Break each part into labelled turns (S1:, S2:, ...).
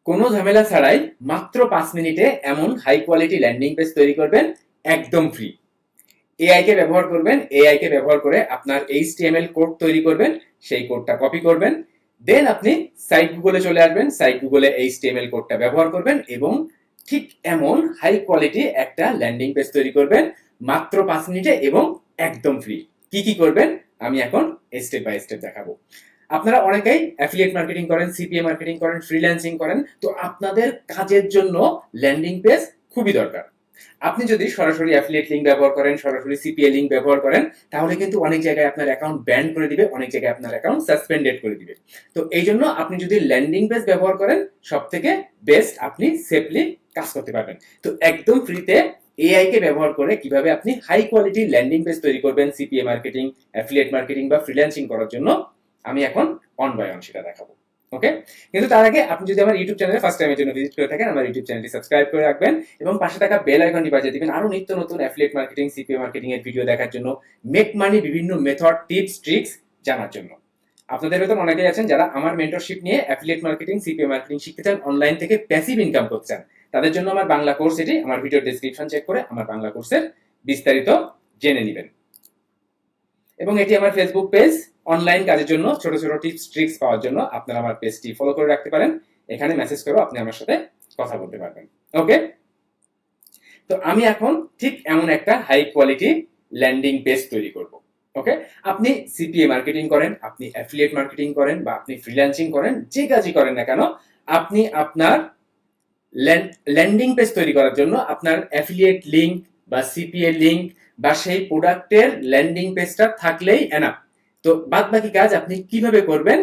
S1: কোনো ঝামেলা ছাড়াই মাত্র 5 মিনিটে এমন হাই কোয়ালিটি ল্যান্ডিং পেজ তৈরি করবেন একদম ফ্রি। এআই কে ব্যবহার করবেন, এআই কে ব্যবহার করে আপনার এইচটিএমএল কোড তৈরি করবেন, সেই কোডটা কপি করবেন, দেন আপনি সাইট গুগলে চলে আসবেন, সাইট গুগলে এইচটিএমএল কোডটা ব্যবহার করবেন এবং ঠিক এমন হাই কোয়ালিটি একটা ল্যান্ডিং পেজ তৈরি করবেন মাত্র 5 মিনিটে এবং একদম ফ্রি। কি কি করবেন আমি এখন স্টেপ বাই স্টেপ দেখাবো। আপনারা অনেকেই অ্যাফিলিয়েট মার্কেটিং করেন, সিপিএ মার্কেটিং করেন, ফ্রিল্যান্সিং করেন, তো আপনাদের কাজের জন্য ল্যান্ডিং পেজ খুবই দরকার। আপনি যদি সরাসরি অ্যাফিলিয়েট লিংক ব্যবহার করেন, সরাসরি সিপিএ লিংক ব্যবহার করেন, তাহলে কিন্তু অনেক জায়গায় আপনার অ্যাকাউন্ট ব্যান করে দিবে, অনেক জায়গায় আপনার অ্যাকাউন্ট সাসপেন্ডেড করে দিবে। তো এই জন্য আপনি যদি ল্যান্ডিং পেজ ব্যবহার করেন, সব থেকে বেস্ট আপনি সেফলি কাজ করতে পারবেন। তো একদম ফ্রিতে এআই কে ব্যবহার করে কিভাবে আপনি হাই কোয়ালিটি ল্যান্ডিং পেজ তৈরি করবেন সিপিএ মার্কেটিং, অ্যাফিলিয়েট মার্কেটিং বা ফ্রিল্যান্সিং করার জন্য, আমি এখন অন বাই অন সেটা দেখাবো। ওকে, কিন্তু তার আগে আপনি যদি আমার ইউটিউব চ্যানেলে ফার্স্ট টাইমের জন্য ভিজিট করে থাকেন, আমার ইউটিউব চ্যানেলটি সাবস্ক্রাইব করে রাখবেন এবং পাশে থাকা বেল আইকনটি বাজিয়ে দিবেন আরো নিত্য নতুন অ্যাফিলিয়েট মার্কেটিং, সিপিএ মার্কেটিং এর ভিডিও দেখার জন্য, মেক মানি বিভিন্ন মেথড, টিপস, ট্রিক্স জানার জন্য। আপনাদের ভেতর অনেকেই আছেন যারা আমার মেন্টরশিপ নিয়ে অ্যাফিলিয়েট মার্কেটিং, সিপিএ মার্কেটিং শিখতে চান, অনলাইন থেকে প্যাসিভ ইনকাম করতে চান। তাদের জন্য আমার বাংলা কোর্স এটি, আমার ভিডিও ডেসক্রিপশন চেক করে আমার বাংলা কোর্সের বিস্তারিত জেনে নেবেন। এবং এটি আমার ফেসবুক পেজ। অনলাইন কাজের জন্য ছোট ছোট টিপস ট্রিক্স পাওয়ার জন্য আপনারা আমার পেজটি ফলো করে রাখতে পারেন। এখানে মেসেজ করেও আপনি আমার সাথে কথা বলতে পারবেন। ওকে, তো আমি এখন ঠিক এমন একটা হাই কোয়ালিটি ল্যান্ডিং পেজ তৈরি করব। ওকে, আপনি সিপিএ মার্কেটিং করেন, আপনি অ্যাফিলিয়েট মার্কেটিং করেন বা আপনি ফ্রিল্যান্সিং করেন, যে কাজই করেন না কেন, আপনি আপনার ল্যান্ডিং পেজ তৈরি করার জন্য আপনার অ্যাফিলিয়েট লিংক বা সিপিএ লিংক বা সেই প্রোডাক্টের ল্যান্ডিং পেজটা থাকলেই এনাফ। তো বাদ বাকি কাজ আপনি কিভাবে করবেন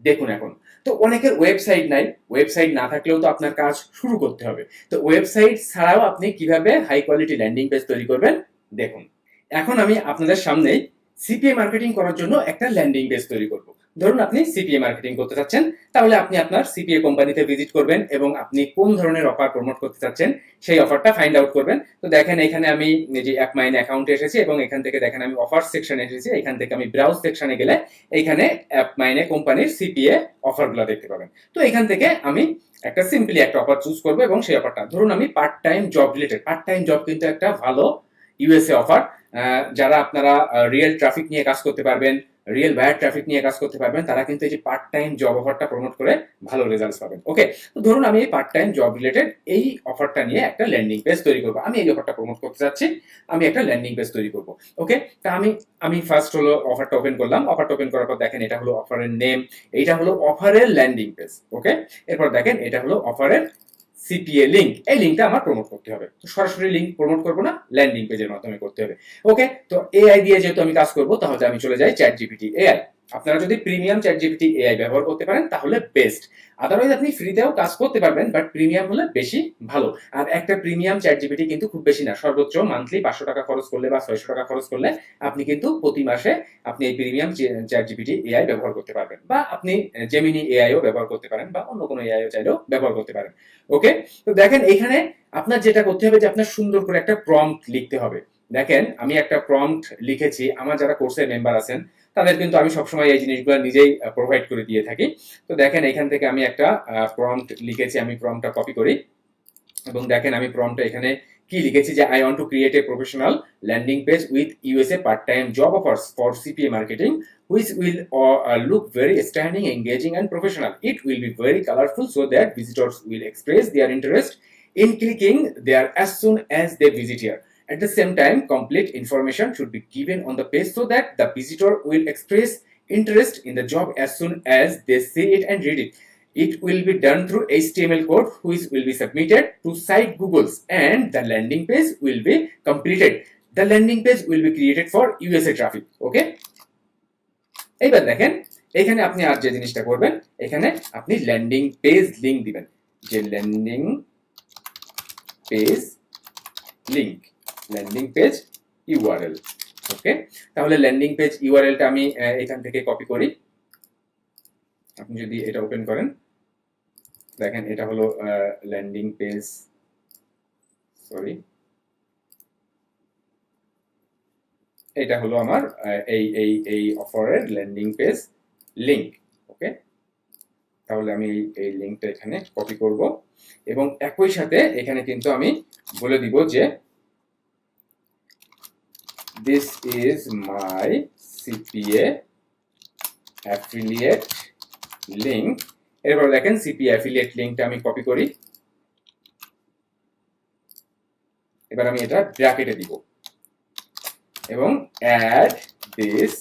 S1: দেখুন এখন। তো অনেকের ওয়েবসাইট নাই, ওয়েবসাইট না থাকলেও তো আপনার কাজ শুরু করতে হবে। তো ওয়েবসাইট ছাড়াও আপনি কিভাবে হাই কোয়ালিটি ল্যান্ডিং পেজ তৈরি করবেন দেখুন। এখন আমি আপনাদের সামনেই সিপিএ মার্কেটিং করার জন্য একটা ল্যান্ডিং পেজ তৈরি করব। ধরুন আপনি সিপিএ মার্কেটিং করতে চাচ্ছেন, তাহলে আপনি আপনার সিপিএ কোম্পানিতে ভিজিট করবেন এবং আপনি কোন ধরনের অফার প্রমোট করতে চাচ্ছেন সেই অফারটা ফাইন্ড আউট করবেন। তো দেখেন এখানে আমি যে অ্যাপ মাইন অ্যাকাউন্টে এসেছি এবং এখান থেকে দেখেন আমি অফার সেকশনে এসেছি, এখান থেকে আমি ব্রাউজ সেকশনে গেলে এইখানে অ্যাপ মাইনে কোম্পানির সিপিএ অফারগুলো দেখতে পাবেন। তো এখান থেকে আমি একটা সিম্পলি একটা অফার চুজ করবো এবং সেই অফারটা ধরুন আমি part time job related. Part time job কিন্তু একটা ভালো ইউএসএ অফার। যারা আপনারা রিয়েল ট্রাফিক নিয়ে কাজ করতে পারবেন, রিয়েল বায়ার ট্রাফিক নিয়ে কাজ করতে পারবেন, তারা কিন্তু এই যে পার্ট টাইম জব অফারটা প্রমোট করে ভালো রেজাল্ট পাবেন। ওকে, তো ধরুন আমি এই পার্ট টাইম জব রিলেটেড এই অফারটা নিয়ে একটা ল্যান্ডিং পেজ তৈরি করবো। আমি এই অফারটা প্রমোট করতে চাচ্ছি, আমি একটা ল্যান্ডিং পেজ তৈরি করবো। ওকে, তা আমি ফার্স্ট হলো অফারটা ওপেন করলাম। অফারটা ওপেন করার পর দেখেন এটা হলো অফারের নেম, এইটা হলো অফারের ল্যান্ডিং পেজ। ওকে, এরপর দেখেন এটা হলো অফারের সিপিএ লিংক, এই লিংকটা আমার প্রমোট করতে হবে। তো সরাসরি লিংক প্রমোট করবো না, ল্যান্ডিং পেজের মাধ্যমে করতে হবে। ওকে, তো এআই দিয়ে যেহেতু আমি কাজ করবো, তাহলে আমি চলে যাই চ্যাট জিপিটি এআই। আপনারা যদি প্রিমিয়াম চ্যাট জিপিটি এআই ব্যবহার করতে পারেন তাহলে বেস্ট। আদারওয়াইজ আপনি ফ্রিতেও কাজ করতে পারবেন, বাট প্রিমিয়াম হলে বেশি ভালো। আর একটা প্রিমিয়াম চ্যাট জিপিটি কিন্তু খুব বেশি না, সর্বোচ্চ মান্থলি 500 টাকা খরচ করলে বা 600 টাকা খরচ করলে আপনি কিন্তু প্রতি মাসে আপনি এই প্রিমিয়াম চ্যাট জিপিটি এআই ব্যবহার করতে পারবেন, বা আপনি জেমিনি এআইও ব্যবহার করতে পারেন বা অন্য কোনো এআইও চাইলেও ব্যবহার করতে পারেন। ওকে, তো দেখেন এখানে আপনার যেটা করতে হবে যে আপনার সুন্দর করে একটা প্রম্পট লিখতে হবে। দেখেন আমি একটা প্রম্পট লিখেছি, আমার যারা কোর্সের মেম্বার আছেন তাদের কিন্তু আমি সবসময় এই জিনিসগুলো নিজেই প্রোভাইড করে দিয়ে থাকি। তো দেখেন এখান থেকে আমি একটা প্রম্পট লিখেছি, আমি প্রম্পটটা কপি করি এবং দেখেন আমি প্রম্পটটা এখানে কি লিখেছি যে I want to create a professional landing page with USA part time job offers for CPA marketing which will look very stunning, engaging and professional. It will be very colorful so that visitors will express their interest in clicking there as soon as they visit here. At the same time, complete information should be given on the page so that the visitor will express interest in the job as soon as they see it and read it. It will be done through HTML code which will be submitted to site Google's and the landing page will be completed. The landing page will be created for USA traffic. Okay? এইবার দেখেন এখানে আপনি আর যে জিনিসটা করবেন, এখানে আপনি landing page link দিবেন, যে landing page link, landing page URL. Okay, তাহলে ল্যান্ডিং পেজ ইউআরএলটা আমি এখান থেকে কপি করি। আপনি যদি এটা ওপেন করেন দেখেন এটা হলো ল্যান্ডিং পেজ, সরি এটা হলো আমার এই অফারের ল্যান্ডিং পেজ লিংক। ওকে, তাহলে আমি এই লিঙ্কটা এখানে কপি করব এবং একই সাথে এখানে কিন্তু আমি বলে দিব যে this is my CPA affiliate link. এরপর দেখেন সিপিএ অ্যাফিলিয়েট লিঙ্কটা আমি কপি করি, এবার আমি এটা ব্র্যাকেটে দিব এবং add this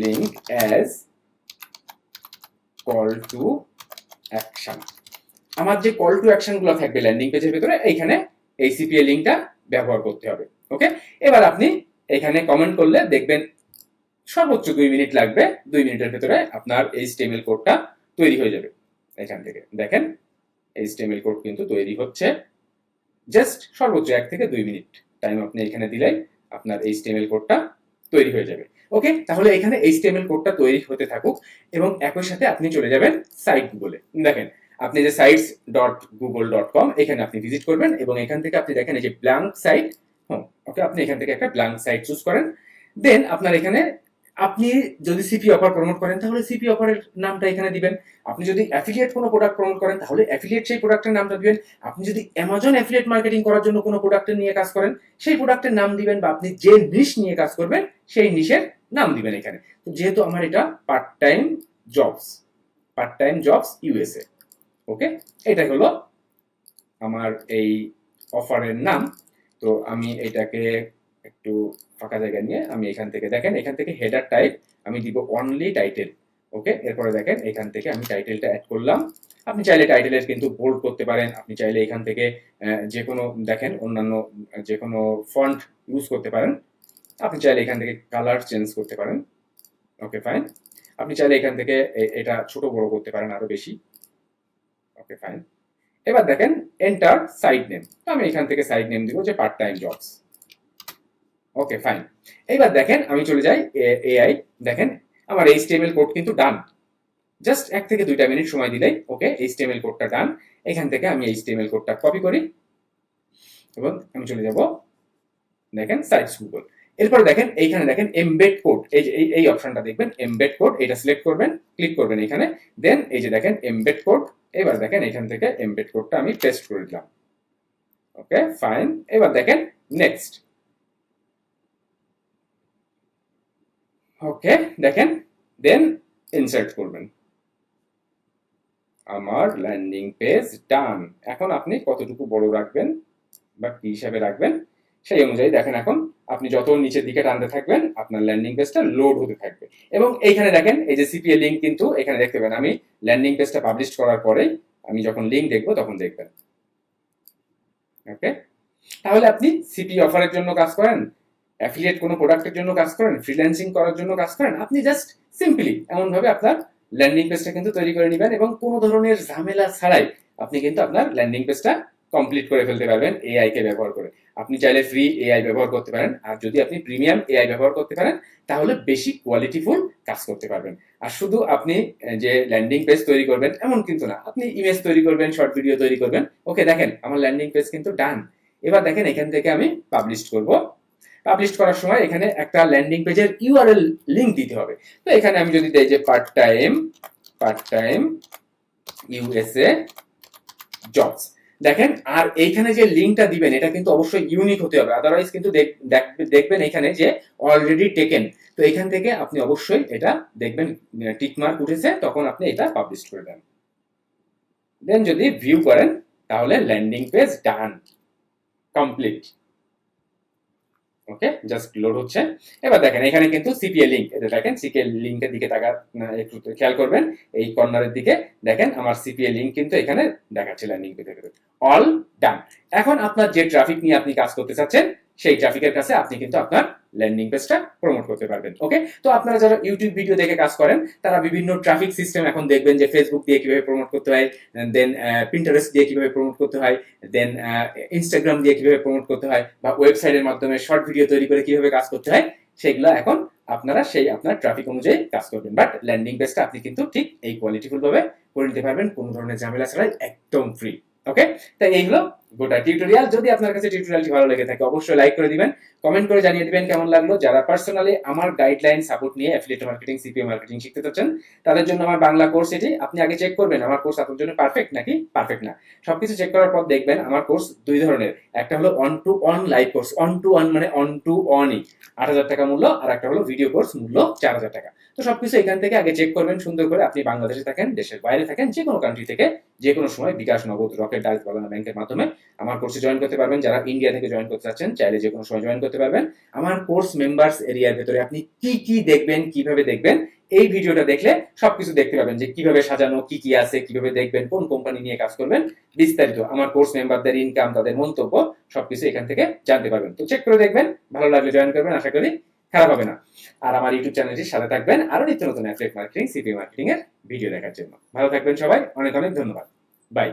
S1: link as call to action. আমার যে কল টু অ্যাকশন গুলো থাকবে ল্যান্ডিং পেজের ভিতরে এইখানে এই সিপিএ লিঙ্কটা ব্যবহার করতে হবে। ওকে, এবার আপনি এখানে কমেন্ট করলে দেখবেন সর্বোচ্চ 2 মিনিট লাগবে, 2 মিনিটের ভিতরে আপনার HTML কোডটা তৈরি হয়ে যাবে। এখান থেকে দেখেন HTML কোড কিন্তু তৈরি হচ্ছে, জাস্ট সর্বোচ্চ 1 থেকে 2 মিনিট টাইম আপনি এখানে দিলেই আপনার HTML কোডটা তৈরি হয়ে যাবে। ওকে, তাহলে এখানে HTML কোডটা তৈরি হতে থাকুক এবং একই সাথে আপনি চলে যাবেন সাইট গুগলে। দেখেন আপনি যে sites.google.com এখানে আপনি ভিজিট করবেন এবং এখান থেকে আপনি দেখেন এই যে ব্ল্যাঙ্ক সাইট, ওকে, আপনি এখান থেকে একটা ব্ল্যাঙ্ক সাইট চুজ করেন। দেন আপনার এখানে আপনি যদি সিপি অফার প্রমোট করেন তাহলে সিপি অফারের নামটা এখানে দিবেন। আপনি যদি অ্যাফিলিয়েট কোনো প্রোডাক্ট প্রমোট করেন তাহলে অ্যাফিলিয়েট সেই প্রোডাক্টের নামটা দিবেন। আপনি যদি অ্যামাজন অ্যাফিলিয়েট মার্কেটিং করার জন্য কোনো প্রোডাক্টের নিয়ে কাজ করেন সেই প্রোডাক্টের নাম দিবেন, বা আপনি যে নিশ নিয়ে কাজ করবেন সেই নিশের নাম দিবেন এখানে। তো যেহেতু আমার এটা পার্ট টাইম জবস ইউএসএ, ওকে, এটা হলো আমার এই অফারের নাম। তো আমি এটাকে একটু ফাঁকা জায়গা নিয়ে আমি এখান থেকে দেখেন এখান থেকে হেডার টাইপ আমি দিব অনলি টাইটেল। ওকে, এরপরে দেখেন এখান থেকে আমি টাইটেলটা অ্যাড করলাম। আপনি চাইলে টাইটেলের কিন্তু বোল্ড করতে পারেন, আপনি চাইলে এখান থেকে যে কোনো দেখেন অন্যান্য যে কোনো ফন্ট ইউজ করতে পারেন, আপনি চাইলে এখান থেকে কালার চেঞ্জ করতে পারেন। ওকে ফাইন, আপনি চাইলে এখান থেকে এটা ছোট বড় করতে পারেন আরো বেশি। ওকে ফাইন, এবার দেখেন এন্টার সাইট নেম, তো আমি এখান থেকে সাইট নেম দিব যে part time jobs. Okay fine, এইবার দেখেন আমি চলে যাই এআই। দেখেন আমার HTML কোড কিন্তু ডান, জাস্ট 1 থেকে 2টা মিনিট সময় দিলেই ওকে HTML কোডটা ডান। এখান থেকে আমি HTML কোডটা কপি করি এবং আমি চলে যাব দেখেন সাইটস গুগল। এরপর দেখেন এইখানে দেখেন এমবেড কোড, এই যে এই অপশনটা দেখবেন এমবেড কোড, এটা সিলেক্ট করবেন, ক্লিক করবেন এখানে, দেন এই যে দেখেন এমবেড কোড। এবার দেখেন এখান থেকে এমবেড কোডটা আমি পেস্ট করে দিলাম। ওকে ফাইন, এবার দেখেন নেক্সট। ওকে দেখেন দেন ইনসার্ট করবেন। আমার ল্যান্ডিং পেজ ডান। এখন আপনি কতটুকু বড় রাখবেন বা কি হিসাবে রাখবেন সেই অনুযায়ী দেখেন এখন আপনি যত নিচের দিকে টানতে থাকবেন আপনার ল্যান্ডিং পেজটা লোড হতে থাকবে। এবং এইখানে দেখেন এই যে সিপিএ লিঙ্ক কিন্তু এখানে দেখতে পাবেন, আমি ল্যান্ডিং পেজটা পাবলিশ করার পরেই আমি যখন লিঙ্ক দেখবো তখন দেখবেন। ওকে, তাহলে আপনি সিপি অফারের জন্য কাজ করেন, অ্যাফিলিয়েট কোনো প্রোডাক্টের জন্য কাজ করেন, ফ্রিল্যান্সিং করার জন্য কাজ করেন, আপনি জাস্ট সিম্পলি এমন ভাবে আপনার ল্যান্ডিং পেজটা কিন্তু তৈরি করে নেবেন এবং কোনো ধরনের ঝামেলা ছাড়াই আপনি কিন্তু আপনার ল্যান্ডিং পেজটা কমপ্লিট করে ফেলতে পারবেন এআই কে ব্যবহার করে। আপনি চাইলে ফ্রি এআই ব্যবহার করতে পারেন, আর যদি আপনি প্রিমিয়াম এআই ব্যবহার করতে পারেন তাহলে বেশি কোয়ালিটিফুল কাজ করতে পারবেন। আর শুধু আপনি যে ল্যান্ডিং পেজ তৈরি করবেন এমন কিন্তু না, আপনি ইমেজ তৈরি করবেন, শর্ট ভিডিও তৈরি করবেন। ওকে দেখেন আমার ল্যান্ডিং পেজ কিন্তু ডান। এবার দেখেন এখান থেকে আমি পাবলিশ করব। পাবলিশ করার সময় এখানে একটা ল্যান্ডিং পেজের ইউআরএল লিংক দিতে হবে। তো এখানে আমি যদি দেই যে পার্ট টাইম ইউএসএ জবস, দেখেন আর এইখানে যে লিংকটা দিবেন এটা কিন্তু অবশ্যই ইউনিক হতে হবে, আদারওয়াইজ কিন্তু দেখবেন এখানে যে অলরেডি টেকেন। তো এখান থেকে আপনি অবশ্যই এটা দেখবেন টিক মার্ক উঠেছে, তখন আপনি এটা পাবলিশ করে দেন। দেন যদি ভিউ করেন তাহলে ল্যান্ডিং পেজ ডান, কমপ্লিট। ওকে জাস্ট লোড হচ্ছে। এবার দেখেন এখানে কিন্তু সিপিএ লিংক, এটা দেখেন সিপিএ লিংকের দিকে একটু খেয়াল করবেন, এই কর্নারের দিকে দেখেন আমার সিপিএ লিংক কিন্তু এখানে দেখাচ্ছে ল্যান্ডিং পেজের ভিতরে। All done. এখন আপনার যে ট্রাফিক নিয়ে আপনি কাজ করতে চাচ্ছেন সেই ট্রাফিকের কাছে আপনি কিন্তু আপনার ল্যান্ডিং পেজটা প্রমোট করতে পারবেন। ওকে, তো আপনারা যারা ইউটিউব ভিডিও দেখে কাজ করেন তারা বিভিন্ন ট্রাফিক সিস্টেম এখন দেখবেন যে ফেসবুক দিয়ে কিভাবে প্রমোট করতে হয়, দেন পিন্টারেস্ট দিয়ে কিভাবে প্রমোট করতে হয়, দেন ইনস্টাগ্রাম দিয়ে কিভাবে প্রমোট করতে হয়, বা ওয়েবসাইটের মাধ্যমে শর্ট ভিডিও তৈরি করে কিভাবে কাজ করতে হয়, সেগুলো এখন আপনারা সেই আপনার ট্রাফিক অনুযায়ী কাজ করবেন। বাট ল্যান্ডিং পেজটা আপনি কিন্তু ঠিক এই কোয়ালিটিফুল ভাবে করে নিতে পারবেন কোনো ধরনের ঝামেলা ছাড়াই, একদম ফ্রি। ওকে, তাই এই হলো গোটা টিউটোরিয়াল। যদি আপনার কাছে টিউটোরিয়ালটি ভালো লেগে থাকে অবশ্যই লাইক করে দিবেন, কমেন্ট করে জানিয়ে দিবেন কেমন লাগলো। যারা পার্সোনালি আমার গাইডলাইন সাপোর্ট নিয়ে অ্যাফিলিয়েট মার্কেটিং, সিপিও মার্কেটিং শিখতে চাচ্ছেন তাদের জন্য আমার বাংলা কোর্স এটি। আপনি আগে চেক করবেন আমার কোর্স আপনার জন্য পারফেক্ট নাকি পারফেক্ট না। সবকিছু চেক করার পর দেখবেন আমার কোর্স দুই ধরনের, একটা হলো one to one live course, one to one মানে অন টু অনই 8,000 টাকা মূল্য, আর একটা হলো ভিডিও কোর্স মূল্য 4,000 টাকা। তো সবকিছু এখান থেকে আগে চেক করবেন সুন্দর করে। আপনি বাংলাদেশে থাকেন, দেশের বাইরে থাকেন, যে কোনো কান্ট্রি থেকে যে কোনো সময় বিকাশ, নগদ, রকেট, ডাইরেক্ট, বাংলা ব্যাংকের মাধ্যমে আমার কোর্সে জয়েন করতে পারবেন। যারা ইন্ডিয়া থেকে জয়েন করতে চাচ্ছেন চাইলে যে কোনো সময় জয়েন করতে পারবেন। আমার কোর্স মেম্বার্স এরিয়ার ভেতরে আপনি কি কি দেখবেন, কিভাবে দেখবেন, এই ভিডিওটা দেখলে সবকিছু দেখতে পাবেন যে কিভাবে সাজানো, কি কি আছে, কিভাবে দেখবেন, কোন কোম্পানি নিয়ে কাজ করবেন, বিস্তারিত আমার কোর্স মেম্বারদের ইনকাম, তাদের মন্তব্য সবকিছু এখান থেকে জানতে পারবেন। তো চেক করে দেখবেন, ভালো লাগলে জয়েন করবেন, আশা করি খারাপ হবে না। আর আমার ইউটিউব চ্যানেলটির সাথে থাকবেন আরো নিত্য নতুন অ্যাফিলিয়েট মার্কেটিং, সিপিও মার্কেটিং এর ভিডিও দেখার জন্য। ভালো থাকবেন সবাই, অনেক অনেক ধন্যবাদ, বাই।